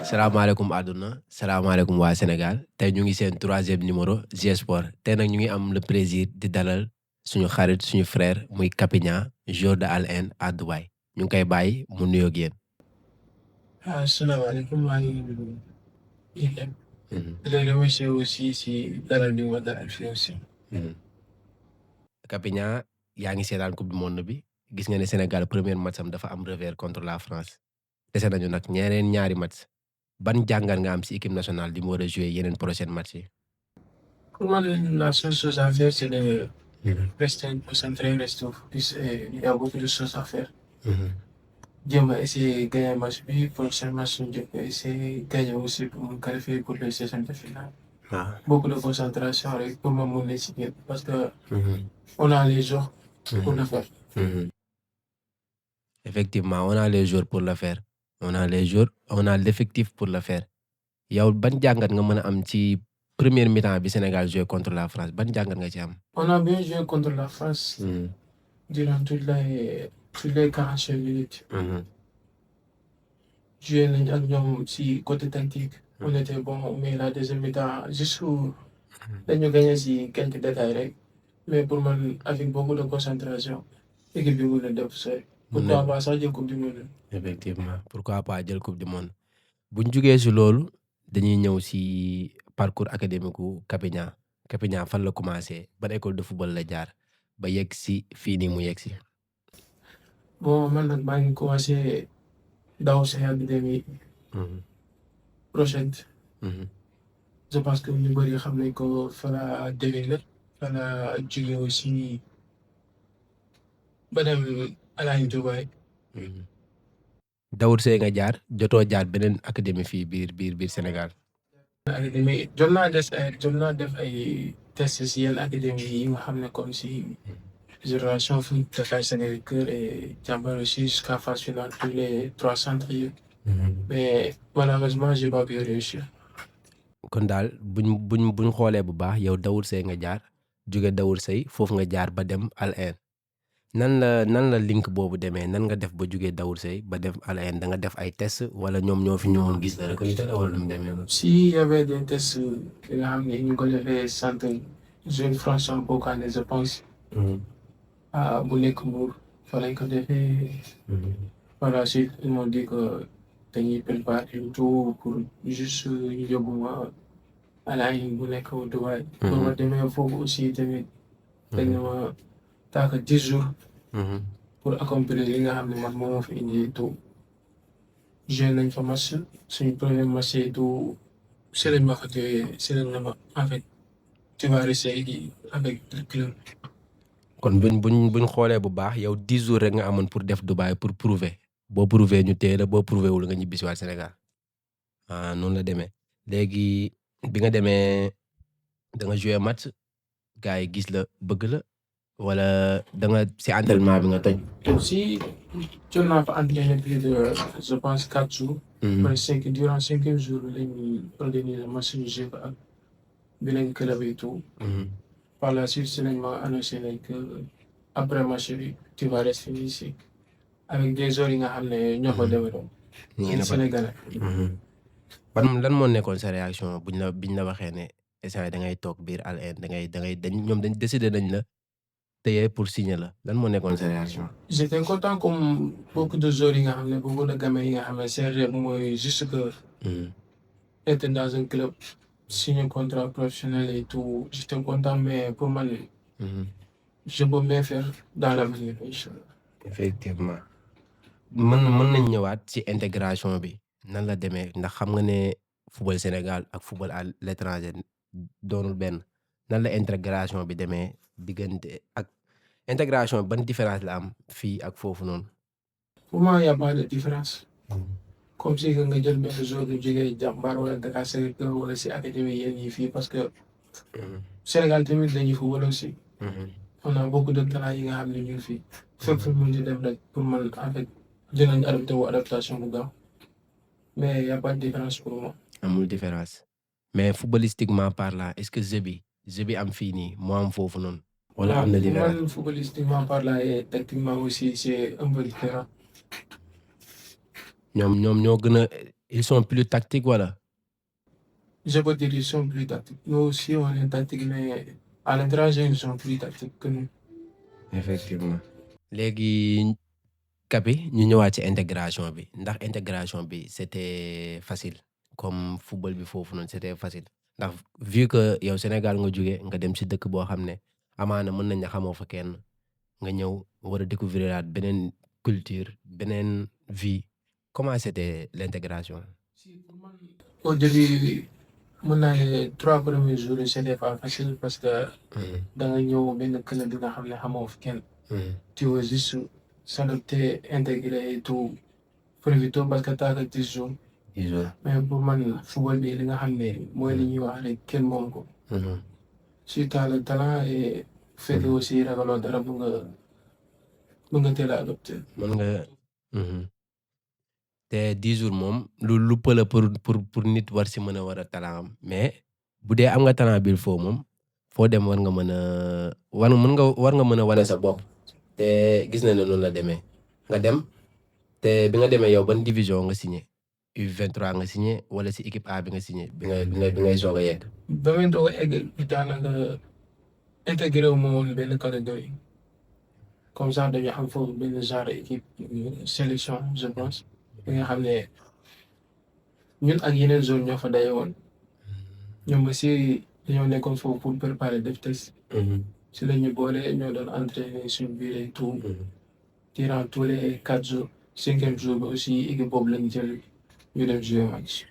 salaamaaleykum àdduna salaamaaleykum waa Sénégal tey ñu ngi seen troisième numéro G Sport tey nag ñu ngi am le plaisir di dalal suñu xarit suñu frère muy Capignan joueur de Al Ain à Dubaï ñu ngi koy bàyyi mu nuyoo ak yéen. Asalaamaaleykum maa ngi nuyu yéen Mhm, di leen remercier aussi si dalal bi ma dalal fii aussi. mhm. Capignan yaa ngi seetaan coupe du monde bi gis nga ne Sénégal premier match am dafa am revers contre la France dese nañu nag ñeneen ñaari match ban jàngat nga am si équipe nationale di mu war a jouer yeneen prochaine match yi. Pour moi, la seule chose à faire, c'est de Mhm, rester concentré, rester focus. Et il y a beaucoup de choses à faire. mhm. Dieu m'a essayé de gagner un match, puis prochain match, je peux essayer de gagner aussi pour me qualifier pour le 16e de finale. waaw. Beaucoup de concentration et pour me motiver parce que Mhm, on a les jours pour mhm. le faire. Mhm. Effectivement, on a les joueurs pour le faire. On a les joueurs, on a l'effectif pour le faire. yow ban jàngat nga mën a am ci première mi-temps bi Sénégal joué contre la France ban jàngat nga ci am. On a bien joué contre la France Mhm, durant toutes les 45 minutes. mhm, Joué nañ ak ñoom si côté tactique. On était bon, mais la deuxième mi-temps, juste dañu gagné si quelques détails rek. Mais pour moi, avec beaucoup de concentration, équipe bi mën a def sooy. mun na Pourquoi pas sax jël coupe du monde. effectivement pourquoi pas jël coupe du monde buñ jugee si loolu dañuy ñëw si parcours académique gu Capignan Capignan fan la commencé ban école de football la jaar ba yegg si fii nii mu yegg si. Bon, man nag maa ngi commencé daw si académie Mhm, prochaine. mhm, Je pense que ñu bëri xam nañ ko fa la demee la. Fa la jóge aussi ba dem Alain Dubaï. mhm. Daoud Seye nga jaar jotoo jaar beneen académie fii biir Sénégal. Académie jot naa def ay tests si yenn académie yi nga xam ne comme si Génération Foot, Dakar Sacré-Cœur et Diambar aussi jusqu'à phase finale tous les 3 centres yi. Mais malheureusement, j'ai pas pu réussir. kon daal buñ xoolee bu baax yow Daoud Seye nga jaar jóge Daoud Seye foofu nga jaar ba dem Al Ain nan la link boobu demee nan nga def ba jóge Daoud Seye ba dem Al Ain da nga def ay test wala ñoom ñoo fi ñëwoon gis la recruter la wala nu mu demee noonu. S'il y avait des tests yi nga xam ne ñu ngi ko defee centre Jeune François Bocandé, je pense, bu nekk Mbour fa lañ ko defee. Par la suite, ils m'ont dit que dañuy préparer le tout pour juste ñu yóbbu ma Alain bu nekk Dubaï. Pour ma demee foofu aussi tamit dañ ne ma taaka 10 jours pour accomplir li nga xam ne man moo ma fi indi tout. Joué nañ fa match suñu premier match yi tout si lañ ma fa téye si lañ ne ma en fait tu vas rester avec le club. kon buñ xoolee bu baax yow 10 jours rek nga amoon pour def Dubaï pour prouver boo prouver ñu téye la boo prouver wul nga ñibbisiwaat Sénégal ah noonu la demee léegi bi nga demee da nga joué match gars yi gis la bëgg la wala da nga si entraînement bi nga toj. Si jot naa fa entraîné plus de je pense 4 jours. Après durant 5e jour lañuy organiser match yu jeu ak beneen club et tout. Par la suite si lañ ma annoncé nañ que après match bi tu vas rester ici avec des joueurs yi nga xam ne ñoo ko développé. ñu ne Sénégalais. lan moo nekkoon sa réaction biñ la waxee ne instant da ngay toog biir Al Ain ñoom dañ décider nañ la téye pour signer la lan moo nekkoon sa réaction. J'étais content comme beaucoup de joueurs yi nga xam ne beaucoup de gamins yi nga xam ne seen rêve mooy juste que être dans un club signer contrat professionnel et tout j'étais content mais pour man je peux bien faire dans l'avenir inchallah. effectivement mën nañ ñëwaat ci intégration bi nan la demee ndax xam nga ne football Sénégal ak football à l'étranger doonul benn nan la intégration bi demee diggante ak intégration bi ban différence la am fii ak foofu noonu. Pour moi y a pas de différence. Comme si que nga jël benn joueur bu jógee Jàmbaar wala Dakar Sacré-Cœur wala si académie yéen yi fii parce que Sénégal tamit dañuy football aussi. On a beaucoup de talents yi nga xam ne ñu ngi fii. fépp fu mu di dem rek pour man en fait dinañ adapté wu adaptation bu gaaw mais y a pas de différence pour moi. amul différence mais footballistiquement parlant est-ce que jeu bi am fii nii moo am foofu noonu. wala am na différence man footballistiquement parlant et tactiquement aussi c'est un peu différent. ñoom ñoo gën a ils sont plus tactiques wala. Je peux dire ils sont plus tactiques. Nous aussi on est tactique mais à l'étranger ils sont plus tactiques que nous. Effectivement. léegi Kapi ñu ñëwaat ci intégration bi ndax intégration bi c'était facile comme football bi foofu noonu c'était facile ndax vu que yow Sénégal nga jóge nga dem ci dëkk boo xam ne amaana mën nañ ne xamoo fa kenn nga ñëw war a découvrir beneen culture beneen vie comment c'était l'intégration. Au début mën naa ne 3 premiers jours yi c'était pas facile parce que da nga ñëw benn club bi nga xam ne xamoo fa kenn. Tu veux juste s'adapter, intégrer et tout profiter parce que t'as que 10 jours. Mais pour man football bi li nga xam ne mooy li ñuy wax rek kenn moom ko. Si t'as le talent et fekk aussi ragaloo dara bu nga teel a adopté. mën nga te 10 jours moom lu pëla pour nit war si mën a war a talent am mais bu dee am nga talent bil foo moom foo dem war nga mën a war nga mën a wane sa bopp te gis na ne noonu la demee nga dem te bi nga demee yow ban division nga signé U23 nga signé wala si équipe A bi nga signé bi ngay soog a yegg. ba may doog a egg daanaka intégré wu ma woon benn catégorie comme ça dañu am foofu benn genre équipe sélection je pense bi nga xam ne ñun ak yeneen zone ñoo fa daje woon ñoom aussi dañoo nekkoon foofu pour préparer def test. si la ñu boole ñoo doon entraîner suñu biir et tout durant tous les 4 jours 5e jour bi aussi équipe boobu lañ jël ñu dem jouer match.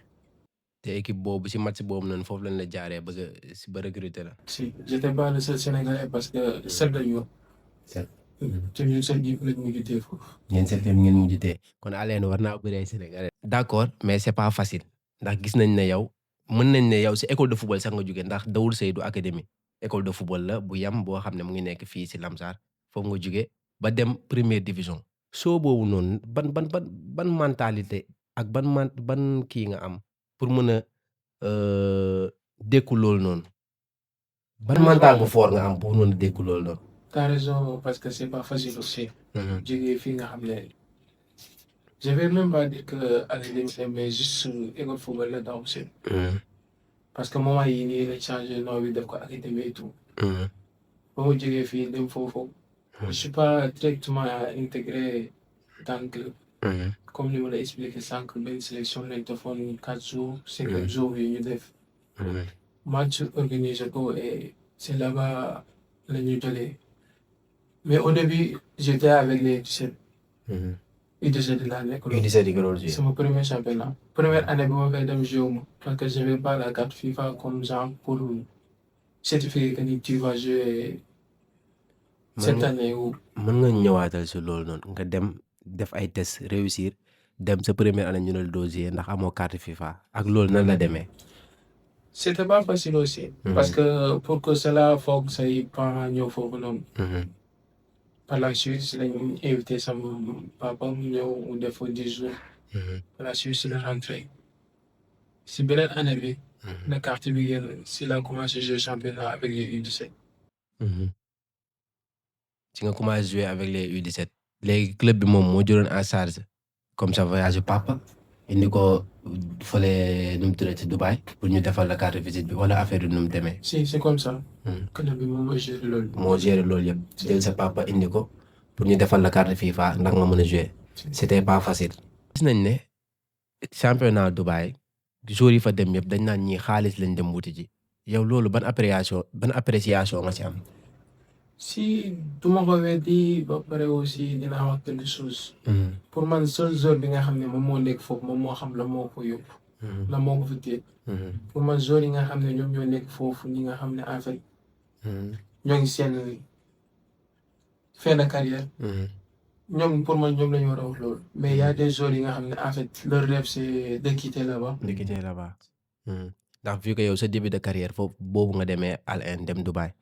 te équipe boobu si match boobu noonu foofu lañ la jaaree ba recruter la. si j'étais pas le seul Sénégalais parce que seul lañu woon. te ñun seul ji lañ mujj tee foofu. ngeen seet ngeen mujj tee kon Alioune war naa bëri ay Sénégalais. d'accord mais c'est pas facile ndax gis nañ ne yow mën nañ ne yow si école de football sax nga jógee ndax Dawul Seydou académie école de football la bu yam boo xam ne mu ngi nekk fii si Lamsar foofu nga jóge ba dem première division soo boobu noonu ban mentalité ak ban kii nga am pour mën a dékku loolu noonu ban mental bu fort nga am pour mën a dékku loolu noonu. T'as raison parce que c'est pas facile aussi. jógee fii nga xam ne je vais même pas dire que académie mais juste école football la Dawul Seydou. parce que moment yii nii la changé nom bi def ko académie et tout. ba mu jógee fii dem foofu. je suis pas directement intégré dans le club. comme ni ma la expliqué sànq benn sélection lañ defoon 4 jours 5e jour yi ñu def. match organisé ko et c'est là-bas la ñu jëlee mais au début j'étais avec les U17. U17 laa nekk loolu. U17 yi nga doon joué. sama premier championnat. première année bi ma fay dem joué wu ma parce que j'avais pas la carte FIFA comme genre pour certifier que ni tu vas jouer cette année ou. mën nga ñëwaatal si loolu noonu nga dem def ay tests réussir dem sa première année ñu ne la doo jouer ndax amoo carte FIFA ak loolu nan la demee. c'était pas facile aussi. parce que pour que cela foog say parents ñëw foofu noonu. par la suite si lañ invité sama papa mu ñëw mu def fa 10 jours. par la suite si la rentrée si beneen année bi. la carte bi génn si la commencé jouer championnat avec les U17. si nga commencé jouer avec les U17 léegi club bi moom moo jëloon en charge comme ça voyage papa indi ko fële nu mu tuddati Dubaï pour ñu defal la carte visite bi wala affaire bi nu mu demee. si c'est comme ça. club bi moom moo géré loolu. moo géré loolu yëpp jël sa papa indi ko pour ñu defal la carte FIFA ndax nga mën a jouer. c'était pas facile. gis nañ ne championnat Dubaï joueurs yi fa dem yëpp dañ naan ñii xaalis lañ dem wuti ji yow loolu ban appréciation nga ci am. si du ma ko weddi ba pare aussi dinaa wax quelque chose. pour man seul joueur bi nga xam ne moom moo nekk foofu moom moo xam la moo ko yóbbu. la moo ko fi téye. pour man joueur yi nga xam ne ñoom ñoo nekk foofu ñi nga xam ne en fait. ñoo ngi seen fin de carrière. ñoom pour man ñoom la ñu war a wax loolu. mais y a des joueurs yi nga xam ne en fait leur rêve c'est de quitter là-bas. de quitter là-bas. ndax vu que yow sa début de carrière foofu boobu nga demee Al Ain dem Dubaï.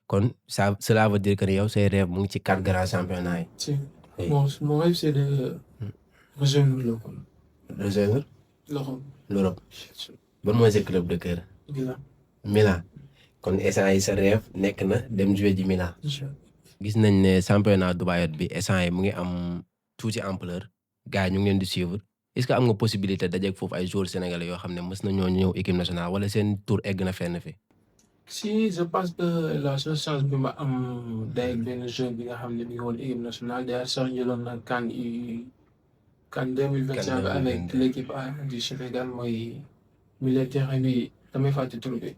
kon cela veut dire que yow say rêve mu ngi ci 4 grands championnats yi. si mon rêve c'est de rejoindre l'Europe. rejoindre. l'Europe. ban mooy sa club de cœur. Milan. kon instant yi sa rêve nekk na dem jouer ji Milan. gis nañ ne championnat Dubaï bi instant yi mu ngi am tuuti ampleur gars yi ñu ngi leen di suivre est-ce que am nga possibilité dajeeg foofu ay joueurs sénégalais yoo xam ne mës nañoo ñëw équipe nationale wala seen tour egg na fenn fi. Si je pense que la seule chance bi ma am day benn jeune bi nga xam ne mi ngi woon équipe nationale d'ailleurs sax jëloon na CAN 2025 avec l'équipe A du Sénégal mooy milieu de terrain bi damay fàtte tur bi.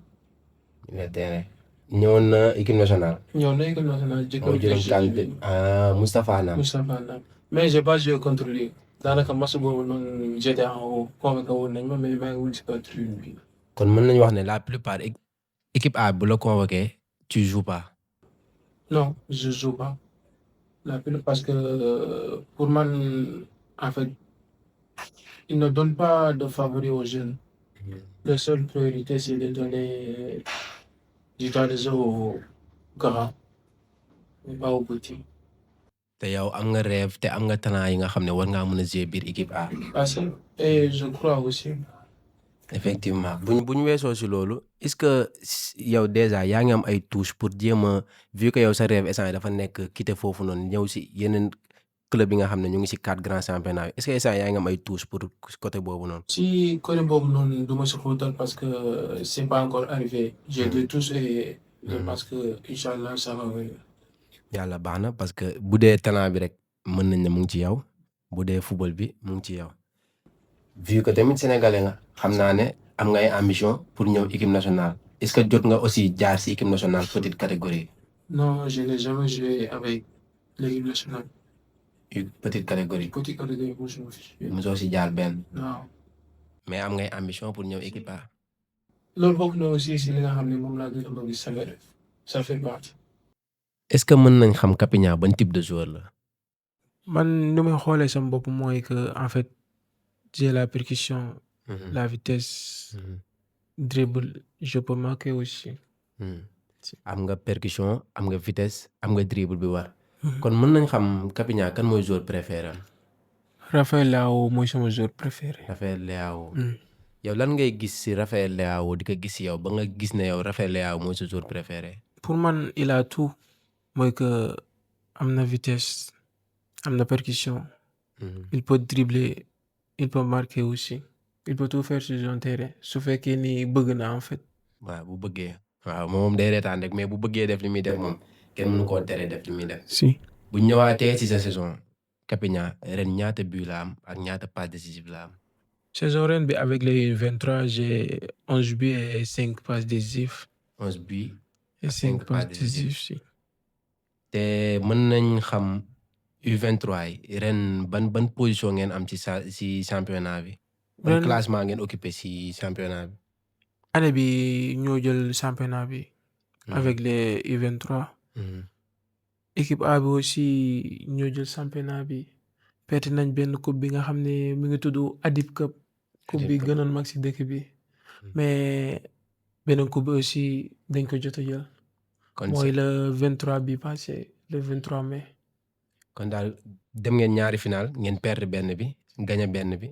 milieu de terrain ñëwoon na équipe nationale. ñëw na équipe nationale moo jëloon CAN Moustapha Nam. mais j'ai pas joué contre lui daanaka match boobu noonu j'étais en haut convoqué woon nañ ma mais maa ngi wul ci kaw tribune bi. kon mën nañu wax ne la plupart équipe A bu la convoqué tu joues pas. non je joue pas la plupart parce que pour man en fait ils ne donnent pas de favori aux jeunes. La seule priorité c'est de donner du temps de jeu aux grands mais pas aux petits. te yow am nga rêve te am nga talent yi nga xam ne war ngaa mën a jouer biir équipe A. Parce et je crois aussi. effectivement bu ñu weesoo si loolu est-ce que yow déjà yaa ngi am ay touches pour jéem a vu que yow sa rêve instant dafa nekk quitter foofu noonu ñëw si yeneen club yi nga xam ne ñu ngi si 4 grands championnats yi est-ce que instant yaa ngi am ay touches pour côté boobu noonu. si côté boobu noonu du ma si xóotal parce que c'est pas encore arrivé j'ai des touches et je pense que inchallah ça va venir. yàlla baax na parce que bu dee talent bi rek mën nañ ne mu ngi ci yow bu dee football bi mu ngi ci yow. vu que tamit sénégalais nga xam naa ne am nga ay ambition pour ñëw équipe nationale est-ce que jot nga aussi jaar si équipe nationale petite catégorie. non je n'ai jamais joué avec l'équipe nationale. petite catégorie. petite catégorie mosoo si jaar benn. non. mais am ngay ambition pour ñëw équipe A. loolu bokk na aussi si li nga xam ne moom laa gën a bëgg ça fait partie. est-ce que mën nañ xam Capignan ban type de joueur la. man ni may xoolee sama bopp mooy que en fait j'ai la percussion. la vitesse. dribble je peux marquer aussi. am nga percussion am nga vitesse am nga dribble bi war. kon mën nañ xam Capignan kan mooy joueur préféré. Raphaël Leao mooy sama joueur préféré. Raphaël Leao. yow lan ngay gis si Raphaël Leao di ko gis si yow ba nga gis ne yow Raphaël Leao mooy sa joueur préféré. pour man il a tout mooy que am na vitesse am na percussion. il peut dribbler il peut marquer aussi il peut tout faire sur un terrain su fekkee ni bëgg na en fait. waaw bu bëggee. waaw moom day reetaan rek mais bu bëggee def li muy def moom kenn mënu koo tere def li muy def. si bu ñëwaatee si sa saison Capignan ren ñaata but la am ak ñaata passe décisive la am. saison ren bi avec les 23 j'ai 11 buts et 5 passes décisives. 11 buts et 5 passes décisives si. te mën nañ xam U23 yi ren ban position ngeen am ci championnat bi. ban classement ngeen occupé ci championnat bi. année bi ñoo jël championnat bi. avec les U23. équipe A bi aussi ñoo jël championnat bi. perte nañ benn coupe bi nga xam ne mi ngi tudd Adib Cup. coupe bi gënoon mag ci dëkk bi. mais beneen coupe bi aussi dañ ko jot a jël. mooy le 23 bi passé le 23 mai. kon daal dem ngeen ñaari final ngeen perdre benn bi gagné benn bi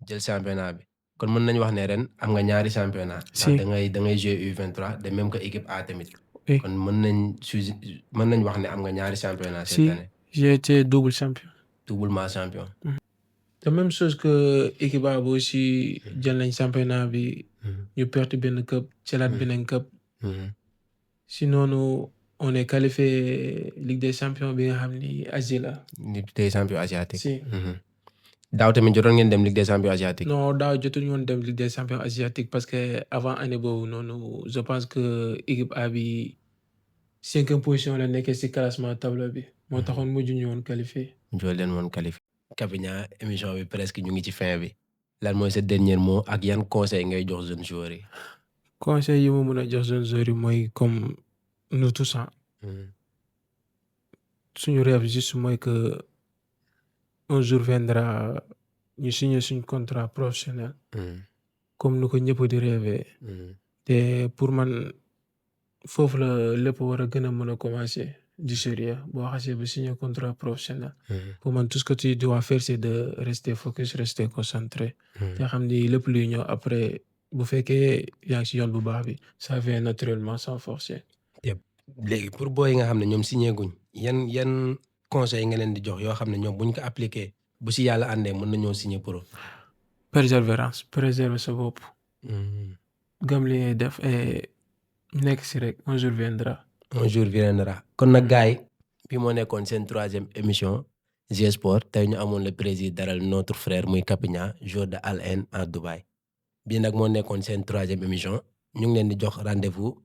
jël championnat bi kon mën nañu wax ne ren am nga ñaari championnat. si da ngay jouer U23 de même que équipe A tamit. kon mën nañ wax ne am nga ñaari championnat cette année. j'ai été double champion. doublement champion. la même chose que équipe A bi aussi jël nañ championnat bi. ñu perte benn cup jëlaat beneen cup. sinon on est qualifié Ligue des champions bi nga xam ni Asie la. Ligue des champions asiatique. si. daaw tamit jotoon ngeen dem Ligue des champions asiatique. non daaw jotuñu woon dem Ligue des champions asiatique parce que avant année boobu noonu je pense que équipe A bi 5e position la nekkee ci classement tableau bi. moo taxoon mujj ñu woon qualifié. joo leen woon qualifié. Capignan émission bi presque ñu ngi ci fin bi. lan mooy sa dernier mot ak yan conseil ngay jox jeunes joueurs yi. conseil yi ma mën a jox jeunes joueurs yi mooy comme nous tous suñu rêve juste mooy que un jour viendra ñu signer suñu contrat professionnel. comme nu ko ñëpp di rêver. te pour man foofu la lépp war a gën a mën a commencer du sérieux boo xasee ba signer contrat professionnel. pour man tout ce que tu dois faire c'est de rester focus rester concentré. te xam ni lépp luy ñëw après bu fekkee yaa ngi ci yoon bu baax bi ça vient naturellement sans forcer. léegi pour booy yi nga xam ne ñoom signé guñ yan conseil nga leen di jox yoo xam ne ñoom buñ ko appliqué bu ci yàlla àndee mën nañoo signé pro. persévérance préserver sa bopp. gëm li ngay def et nekk si rek un jour viendra. un jour viendra kon nag gars yi bi moo nekkoon seen 3e émission G-Sport tey ñu amoon le plaisir dalal notre frère muy Capigna joueur de Al Ain à Dubaï bii nag moo nekkoon seen 3e émission ñu ngi leen di jox rendez-vous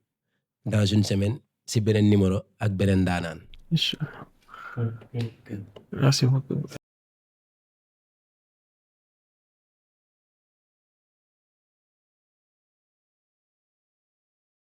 dans une semaine si beneen numéro ak beneen daanaan. Inch'Allah. Merci beaucoup.